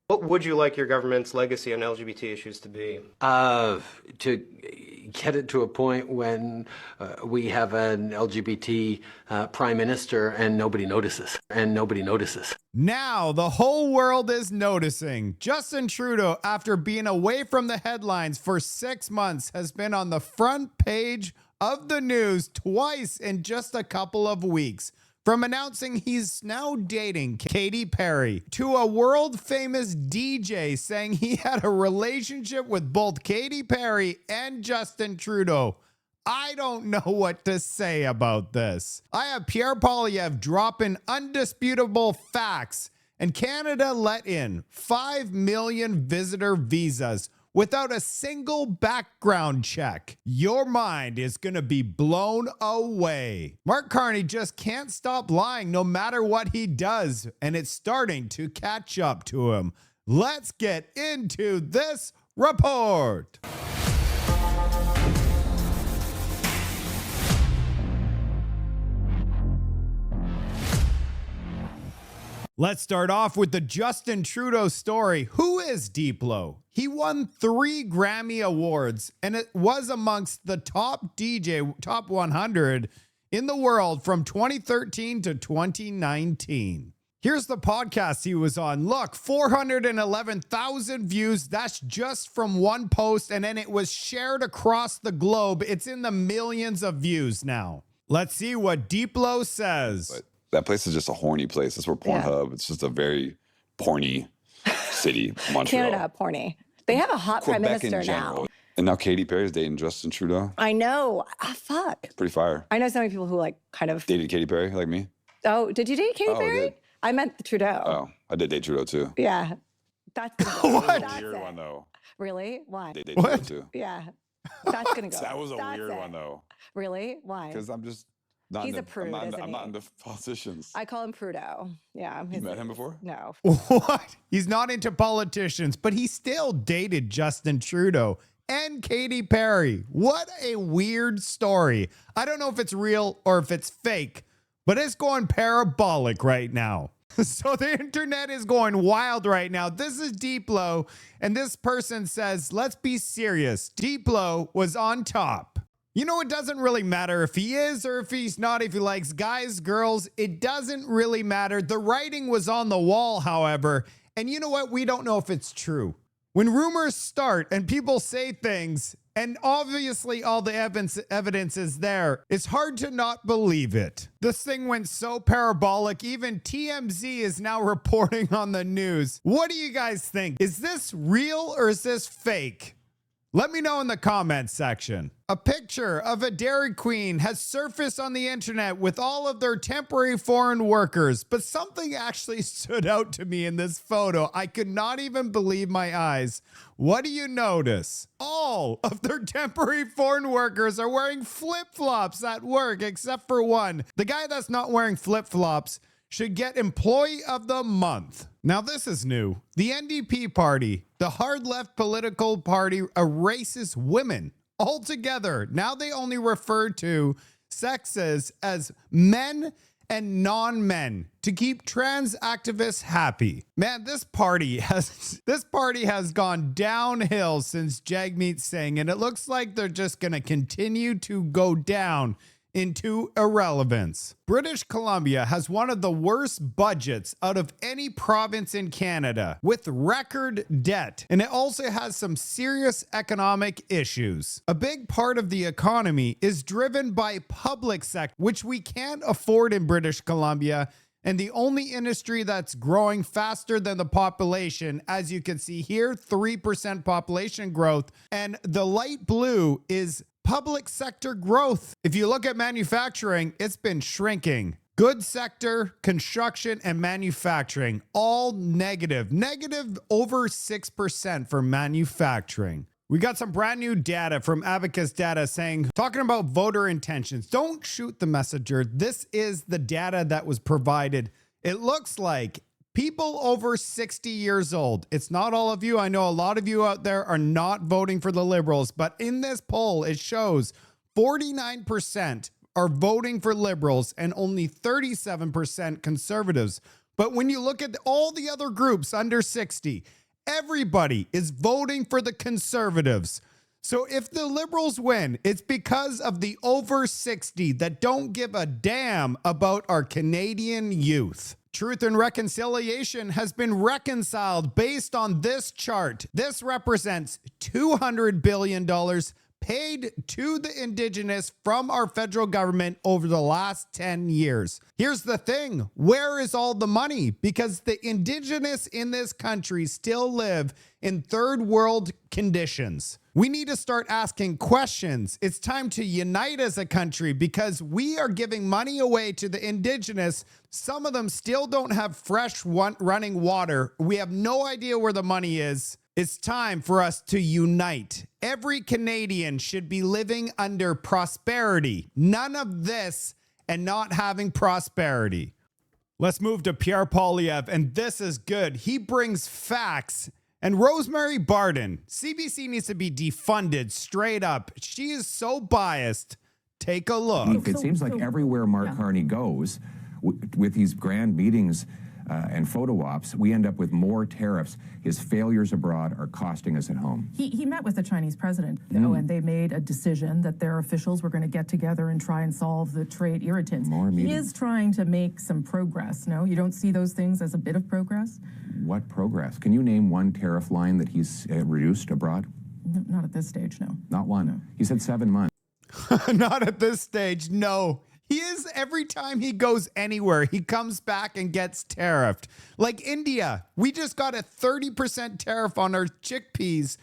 What would you like your government's legacy on LGBT issues to be? To get it to a point when we have an LGBT prime minister and nobody notices. Now the whole world is noticing. Justin Trudeau, after being away from the headlines for 6 months, has been on the front page of the news twice in just a couple of weeks. From announcing he's now dating Katy Perry to a world famous DJ saying he had a relationship with both Katy Perry and Justin Trudeau. I don't know what to say about this. I have Pierre Poilievre dropping undisputable facts, and Canada let in 5 million visitor visas without a single background check. Your mind is going to be blown away. Mark Carney just can't stop lying no matter what he does, and it's starting to catch up to him. Let's get into this report. Let's start off with the Justin Trudeau story. Who is Diplo? He won 3 Grammy Awards, and it was amongst the top 100 in the world from 2013 to 2019. Here's the podcast he was on. Look, 411,000 views. That's just from one post, and then it was shared across the globe. It's in the millions of views now. Let's see what Diplo says. But that place is just a horny place. That's where Pornhub. It's just a very porny city. Montreal. Canada, porny. They have a hot prime Quebec in minister general. now. And now Katy Perry's dating Justin Trudeau. I know. Fuck. It's pretty fire. I know so many people who like kind of. Dated Katy Perry like me? Oh, did you date Katy Oh, I Perry? did. I meant Trudeau. Oh, I did date Trudeau too. Yeah. That's What? That's Weird it. one though. Really? Why? Date What? Trudeau too. Yeah. That's gonna go. That was a That's weird it. one though. Really? Why? Because I'm just not. He's into, a prude, isn't I'm not he? into politicians. I call him Prudo. Yeah. You met him before? No. What? He's not into politicians, but he still dated Justin Trudeau and Katy Perry. What a weird story. I don't know if it's real or if it's fake, but it's going parabolic right now. So the internet is going wild right now. This is Diplo, and this person says, let's be serious. Diplo was on top. You know, it doesn't really matter if he is or if he's not, if he likes guys, girls. It doesn't really matter. The writing was on the wall, however, and you know what? We don't know if it's true. When rumors start and people say things, and obviously all the evidence is there, it's hard to not believe it. This thing went so parabolic, even TMZ is now reporting on the news. What do you guys think? Is this real or is this fake? Let me know in the comments section. A picture of a Dairy Queen has surfaced on the internet with all of their temporary foreign workers, but something actually stood out to me in this photo. I could not even believe my eyes. What do you notice? All of their temporary foreign workers are wearing flip-flops at work, except for one. The guy that's not wearing flip-flops should get Employee of the Month. Now, this is new. The NDP party, the hard left political party, erases women altogether. Now they only refer to sexes as men and non-men to keep trans activists happy. Man, this party has gone downhill since Jagmeet Singh, and it looks like they're just going to continue to go down into irrelevance. British Columbia has one of the worst budgets out of any province in Canada, with record debt, and it also has some serious economic issues. A big part of the economy is driven by public sector, which we can't afford in British Columbia, and the only industry that's growing faster than the population, as you can see here, 3% population growth, and the light blue is public sector growth. If you look at manufacturing, it's been shrinking. Goods sector, construction, and manufacturing, all negative. Negative over 6% for manufacturing. We got some brand new data from Abacus Data talking about voter intentions. Don't shoot the messenger. This is the data that was provided. It looks like people over 60 years old. It's not all of you. I know a lot of you out there are not voting for the Liberals, but in this poll, it shows 49% are voting for Liberals and only 37% Conservatives. But when you look at all the other groups under 60, everybody is voting for the Conservatives. So if the Liberals win, it's because of the over 60 that don't give a damn about our Canadian youth. Truth and Reconciliation has been reconciled based on this chart. This represents $200 billion paid to the Indigenous from our federal government over the last 10 years. Here's the thing. Where is all the money? Because the Indigenous in this country still live in third world conditions. We need to start asking questions. It's time to unite as a country because we are giving money away to the Indigenous. Some of them still don't have fresh running water. We have no idea where the money is. It's time for us to unite. Every Canadian should be living under prosperity. None of this and not having prosperity. Let's move to Pierre Poilievre, and this is good. He brings facts. And Rosemary Barden, CBC needs to be defunded straight up. She is so biased. Take a look. It seems like everywhere Mark Carney goes, with these grand meetings and photo ops, we end up with more tariffs. His failures abroad are costing us at home. He met with the Chinese president, though, and they made a decision that their officials were going to get together and try and solve the trade irritants. He is trying to make some progress, no? You don't see those things as a bit of progress? What progress? Can you name one tariff line that he's reduced abroad? No, not at this stage, no. Not one. No. He said 7 months. Not at this stage, no. He is, every time he goes anywhere, he comes back and gets tariffed. Like India, we just got a 30% tariff on our chickpeas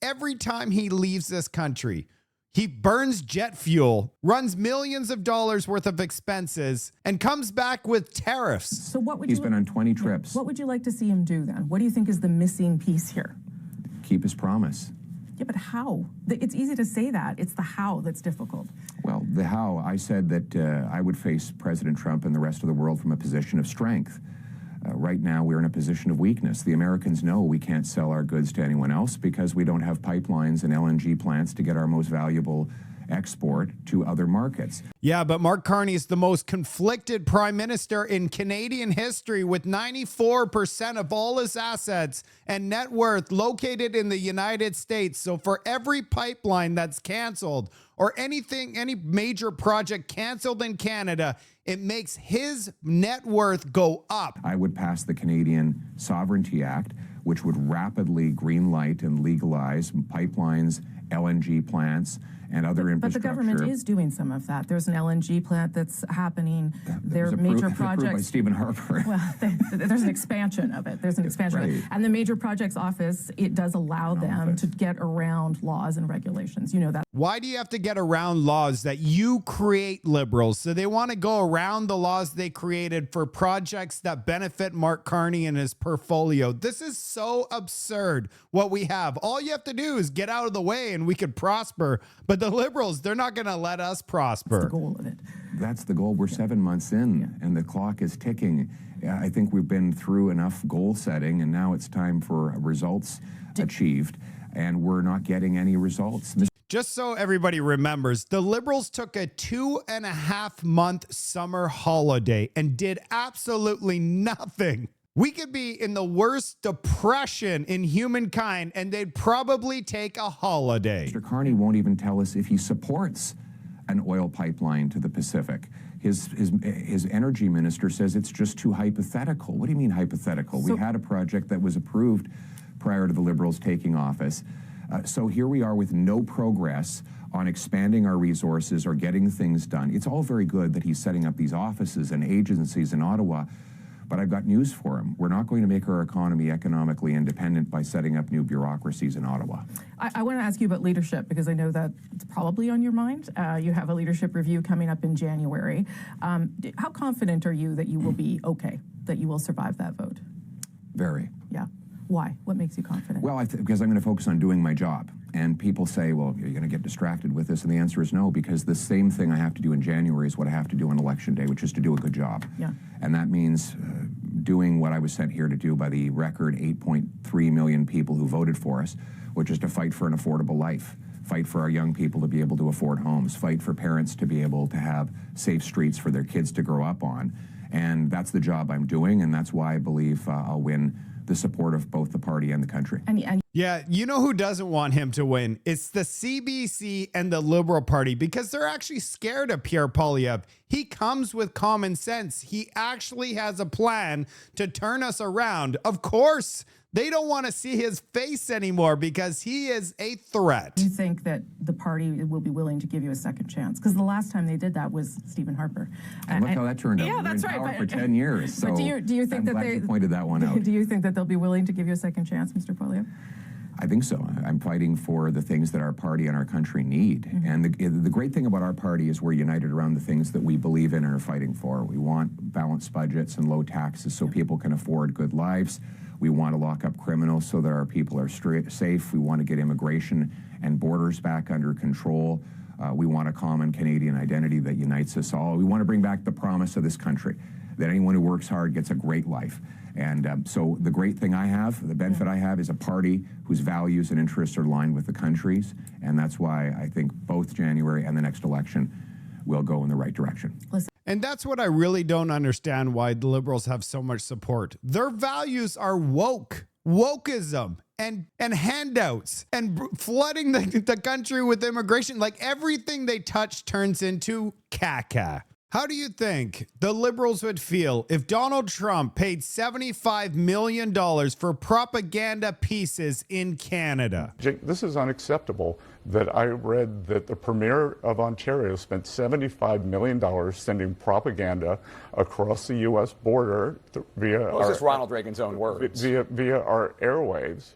every time he leaves this country. He burns jet fuel, runs millions of dollars worth of expenses, and comes back with tariffs. So what would He's been on 20 trips. What would you like to see him do then? What do you think is the missing piece here? Keep his promise. Yeah, but how? It's easy to say that. It's the how that's difficult. Well, the how, I said that I would face President Trump and the rest of the world from a position of strength. Right now, we're in a position of weakness. The Americans know we can't sell our goods to anyone else because we don't have pipelines and LNG plants to get our most valuable export to other markets. Yeah, but Mark Carney is the most conflicted prime minister in Canadian history, with 94% of all his assets and net worth located in the United States. So for every pipeline that's canceled or any major project canceled in Canada, it makes his net worth go up. I would pass the Canadian Sovereignty Act, which would rapidly greenlight and legalize pipelines, LNG plants, and other infrastructure. But the government is doing some of that. There's an LNG plant that's happening. There are major projects. Approved by Stephen Harper. Well, there's an expansion of it. There's an expansion of it. And the Major Projects Office, it does allow them to get around laws and regulations. You know that. Why do you have to get around laws that you create, Liberals? So they want to go around the laws they created for projects that benefit Mark Carney and his portfolio. This is so absurd what we have. All you have to do is get out of the way and we could prosper. But the Liberals, they're not going to let us prosper. That's the goal of it. That's the goal. We're 7 months in, and the clock is ticking. I think we've been through enough goal setting, and now it's time for results achieved, and we're not getting any results. Just so everybody remembers, the Liberals took a 2.5-month summer holiday and did absolutely nothing. We could be in the worst depression in humankind, and they'd probably take a holiday. Mr. Carney won't even tell us if he supports an oil pipeline to the Pacific. His energy minister says it's just too hypothetical. What do you mean hypothetical? We had a project that was approved prior to the Liberals taking office. So here we are with no progress on expanding our resources or getting things done. It's all very good that he's setting up these offices and agencies in Ottawa, but I've got news for him. We're not going to make our economy economically independent by setting up new bureaucracies in Ottawa. I want to ask you about leadership, because I know that it's probably on your mind. You have a leadership review coming up in January. How confident are you that you will be okay, that you will survive that vote? Very. Yeah. Why? What makes you confident? Well, because I'm going to focus on doing my job. And people say, well, you're going to get distracted with this. And the answer is no, because the same thing I have to do in January is what I have to do on Election Day, which is to do a good job. Yeah. And that means doing what I was sent here to do by the record 8.3 million people who voted for us, which is to fight for an affordable life, fight for our young people to be able to afford homes, fight for parents to be able to have safe streets for their kids to grow up on, And that's the job I'm doing, and that's why I believe I'll win the support of both the party and the country. Yeah, you know who doesn't want him to win? It's the CBC and the Liberal Party, because they're actually scared of Pierre Poilievre. He comes with common sense. He actually has a plan to turn us around. Of course, they don't want to see his face anymore because he is a threat. Do you think that the party will be willing to give you a second chance? Because the last time they did that was Stephen Harper. And look how that turned out. Yeah, We were that's in right. power for 10 years. So But do you think I'm that glad they you pointed that one out. Do you think that they'll be willing to give you a second chance, Mr. Poilievre? I think so. I'm fighting for the things that our party and our country need. And the great thing about our party is we're united around the things that we believe in and are fighting for. We want balanced budgets and low taxes so people can afford good lives. We want to lock up criminals so that our people are safe. We want to get immigration and borders back under control. We want a common Canadian identity that unites us all. We want to bring back the promise of this country, that anyone who works hard gets a great life. And so the great thing I have, the benefit I have, is a party whose values and interests are aligned with the country's. And that's why I think both January and the next election will go in the right direction. And that's what I really don't understand, why the Liberals have so much support. Their values are wokeism, and handouts, and flooding the country with immigration. Like, everything they touch turns into caca. How do you think the Liberals would feel if Donald Trump paid $75 million for propaganda pieces in Canada? Jake, this is unacceptable. That I read that the Premier of Ontario spent $75 million sending propaganda across the U.S. border via Well, this is Ronald Reagan's own words. Via our airwaves.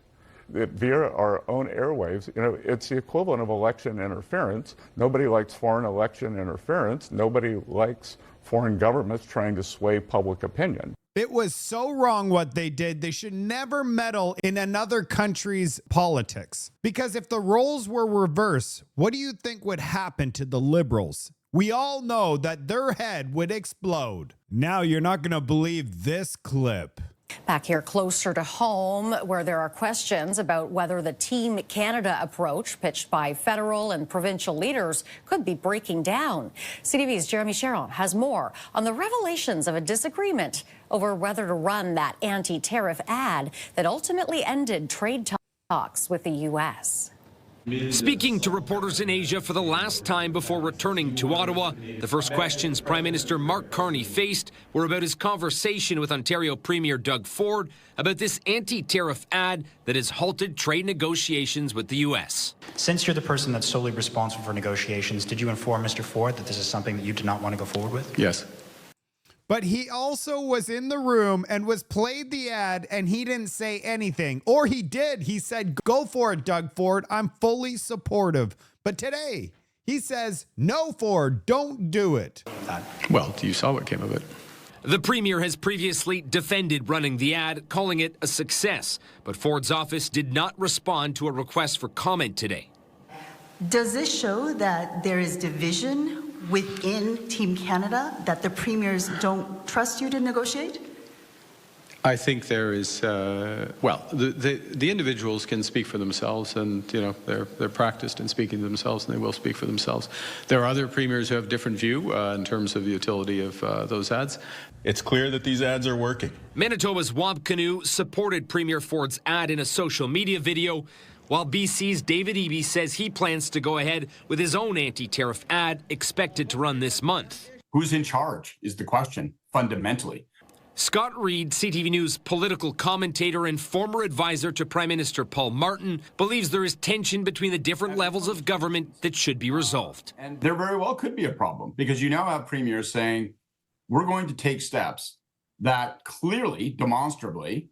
Via our own airwaves. You know, it's the equivalent of election interference. Nobody likes foreign election interference. Nobody likes foreign governments trying to sway public opinion. It was so wrong what they did. They should never meddle in another country's politics. Because if the roles were reversed, what do you think would happen to the Liberals? We all know that their head would explode. Now you're not going to believe this clip. Back here closer to home, where there are questions about whether the Team Canada approach pitched by federal and provincial leaders could be breaking down. CTV's Jeremy Sharon has more on the revelations of a disagreement over whether to run that anti-tariff ad that ultimately ended trade talks with the U.S. Speaking to reporters in Asia for the last time before returning to Ottawa, the first questions Prime Minister Mark Carney faced were about his conversation with Ontario Premier Doug Ford about this anti-tariff ad that has halted trade negotiations with the U.S. Since you're the person that's solely responsible for negotiations, did you inform Mr. Ford that this is something that you did not want to go forward with? Yes. But he also was in the room and was played the ad, and he didn't say anything. Or he did. He said, go for it, Doug Ford. I'm fully supportive. But today, he says, no, Ford, don't do it. Well, you saw what came of it. The Premier has previously defended running the ad, calling it a success. But Ford's office did not respond to a request for comment today. Does this show that there is division within Team Canada, that the premiers don't trust you to negotiate? I think there is, well, the individuals can speak for themselves, and, you know, they're practiced in speaking to themselves, and they will speak for themselves. There are other premiers who have different view in terms of the utility of those ads. It's clear that these ads are working. Manitoba's Wamp Canoe supported Premier Ford's ad in a social media video, while BC's David Eby says he plans to go ahead with his own anti-tariff ad expected to run this month. Who's in charge is the question, fundamentally. Scott Reid, CTV News political commentator and former advisor to Prime Minister Paul Martin, believes there is tension between the different levels of government that should be resolved. And there very well could be a problem, because you now have premiers saying, we're going to take steps that clearly, demonstrably,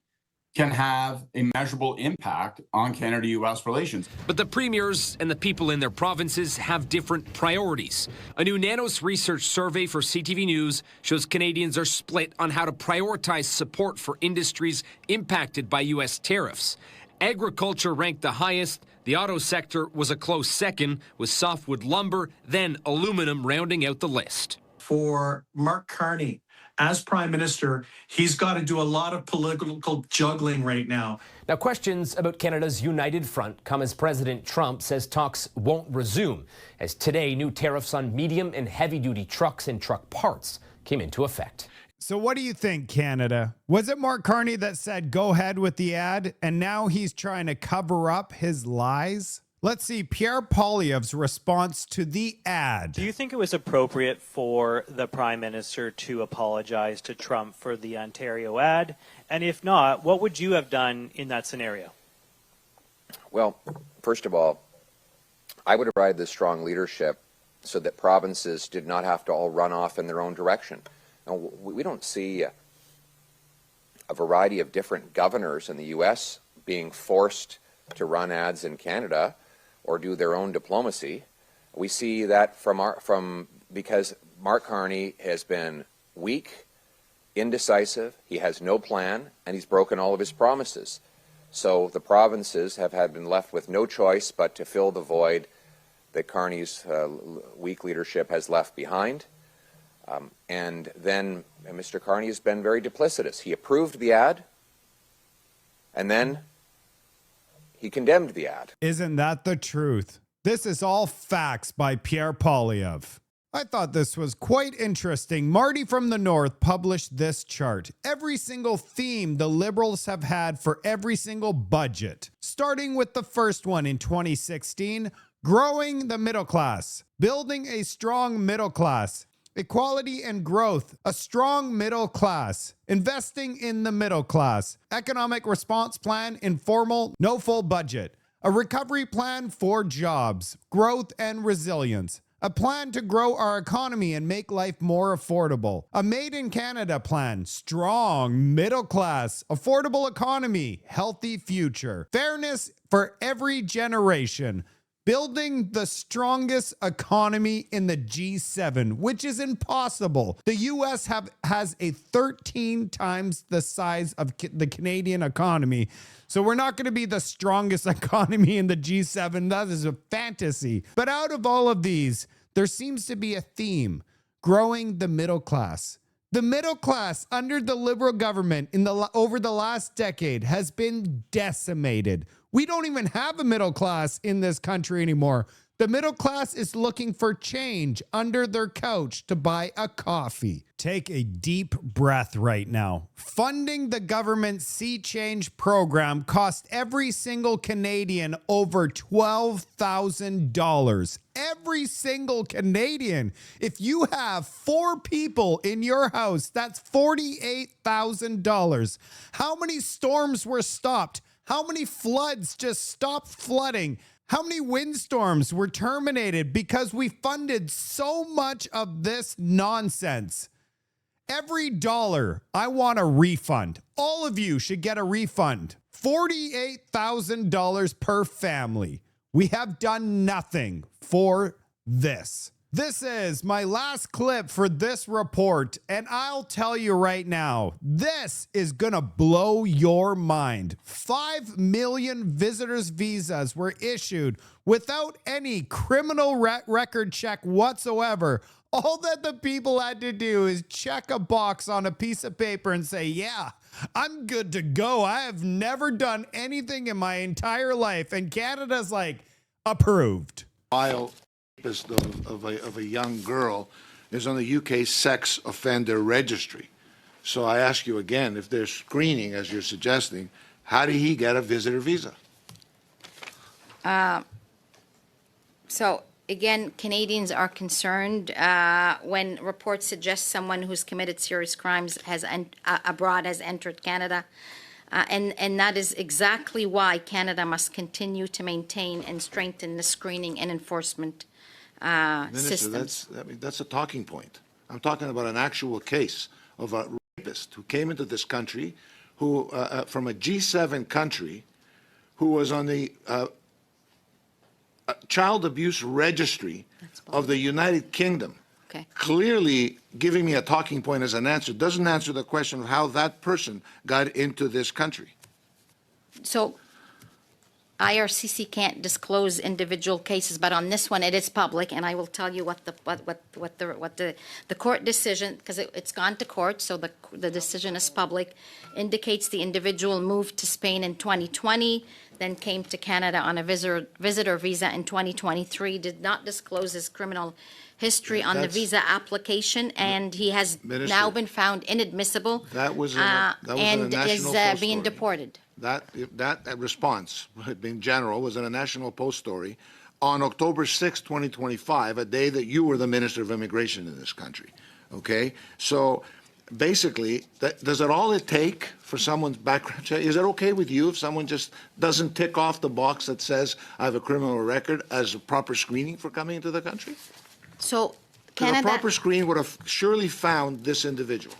can have a measurable impact on Canada-U.S. relations. But the premiers and the people in their provinces have different priorities. A new Nanos research survey for CTV News shows Canadians are split on how to prioritize support for industries impacted by U.S. tariffs. Agriculture ranked the highest. The auto sector was a close second, with softwood lumber, then aluminum rounding out the list. For Mark Carney, as Prime Minister, he's got to do a lot of political juggling right now. Now, questions about Canada's united front come as President Trump says talks won't resume, as today new tariffs on medium and heavy-duty trucks and truck parts came into effect. So what do you think, Canada? Was it Mark Carney that said go ahead with the ad, and now he's trying to cover up his lies? Let's see Pierre Poilievre's response to the ad. Do you think it was appropriate for the Prime Minister to apologize to Trump for the Ontario ad? And if not, what would you have done in that scenario? Well, first of all, I would have provided this strong leadership so that provinces did not have to all run off in their own direction. Now, we don't see a variety of different governors in the U.S. being forced to run ads in Canada or do their own diplomacy. We see that because Mark Carney has been weak, indecisive, he has no plan, and he's broken all of his promises. So the provinces have been left with no choice but to fill the void that Carney's weak leadership has left behind. And then Mr. Carney has been very duplicitous. He approved the ad, and then he condemned the ad. Isn't that the truth? This is all facts by Pierre Poilievre. I thought this was quite interesting. Marty from the North published this chart. Every single theme the Liberals have had for every single budget. Starting with the first one in 2016, growing the middle class, building a strong middle class, equality and growth, a strong middle class, investing in the middle class, economic response plan, informal, no full budget, a recovery plan for jobs, growth and resilience, a plan to grow our economy and make life more affordable, a Made in Canada plan, strong middle class, affordable economy, healthy future, fairness for every generation, building the strongest economy in the G7, which is impossible. The US has a 13 times the size of the Canadian economy. So we're not going to be the strongest economy in the G7. That is a fantasy. But out of all of these, there seems to be a theme: growing the middle class. The middle class under the Liberal government over the last decade has been decimated. We don't even have a middle class in this country anymore. The middle class is looking for change under their couch to buy a coffee. Take a deep breath right now. Funding the government Sea Change program cost every single Canadian over $12,000. Every single Canadian. If you have 4 people in your house, that's $48,000. How many storms were stopped? How many floods just stopped flooding? How many windstorms were terminated because we funded so much of this nonsense? Every dollar, I want a refund. All of you should get a refund. $48,000 per family. We have done nothing for this. This is my last clip for this report, and I'll tell you right now, this is gonna blow your mind. 5 million visitors visas were issued without any criminal record check whatsoever. All that the people had to do is check a box on a piece of paper and say, yeah, I'm good to go. I have never done anything in my entire life. And Canada's like, approved. Rapist of a young girl is on the UK sex offender registry. So I ask you again, if there's screening, as you're suggesting, how did he get a visitor visa? So again, Canadians are concerned when reports suggest someone who's committed serious crimes abroad has entered Canada. And that is exactly why Canada must continue to maintain and strengthen the screening and enforcement Minister, system. that's a talking point. I'm talking about an actual case of a rapist who came into this country, who from a G7 country, who was on the child abuse registry of the United Kingdom. Okay. Clearly giving me a talking point as an answer doesn't answer the question of how that person got into this country. So IRCC can't disclose individual cases, but on this one it is public, and I will tell you what the court decision, because it's gone to court, so the decision is public, indicates the individual moved to Spain in 2020, then came to Canada on a visitor visa in 2023, did not disclose his criminal history on the visa application, and he has now been found inadmissible. That was in a and National is Post being story. deported. That response, in general, was in a National Post story on October 6, 2025, a day that you were the Minister of Immigration in this country. Okay? So basically, does it all it take for someone's background check? Is it okay with you if someone just doesn't tick off the box that says I have a criminal record as a proper screening for coming into the country? So Canada, a proper screen would have surely found this individual.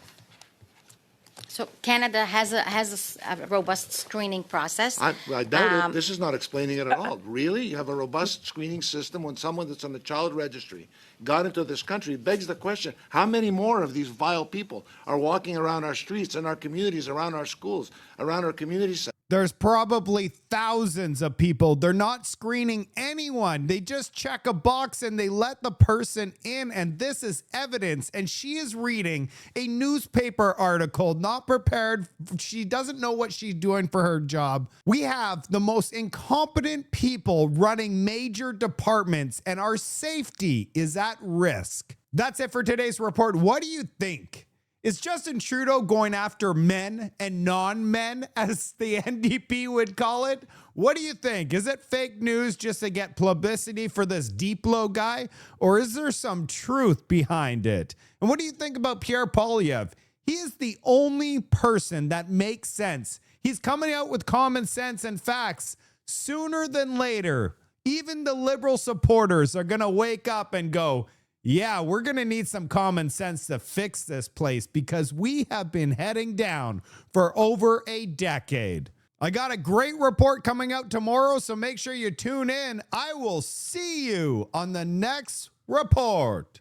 So Canada has a robust screening process. I doubt it. This is not explaining it at all. Really? You have a robust screening system when someone that's on the child registry got into this country. It begs the question, how many more of these vile people are walking around our streets, in our communities, around our schools, around our community centers? There's probably thousands of people. They're not screening anyone. They just check a box and they let the person in. And this is evidence. And she is reading a newspaper article, not prepared. She doesn't know what she's doing for her job. We have the most incompetent people running major departments, and our safety is at risk. That's it for today's report. What do you think? Is Justin Trudeau going after men and non-men, as the NDP would call it? What do you think? Is it fake news just to get publicity for this Diplo guy? Or is there some truth behind it? And what do you think about Pierre Poilievre? He is the only person that makes sense. He's coming out with common sense and facts. Sooner than later, even the Liberal supporters are going to wake up and go, yeah, we're going to need some common sense to fix this place because we have been heading down for over a decade. I got a great report coming out tomorrow, so make sure you tune in. I will see you on the next report.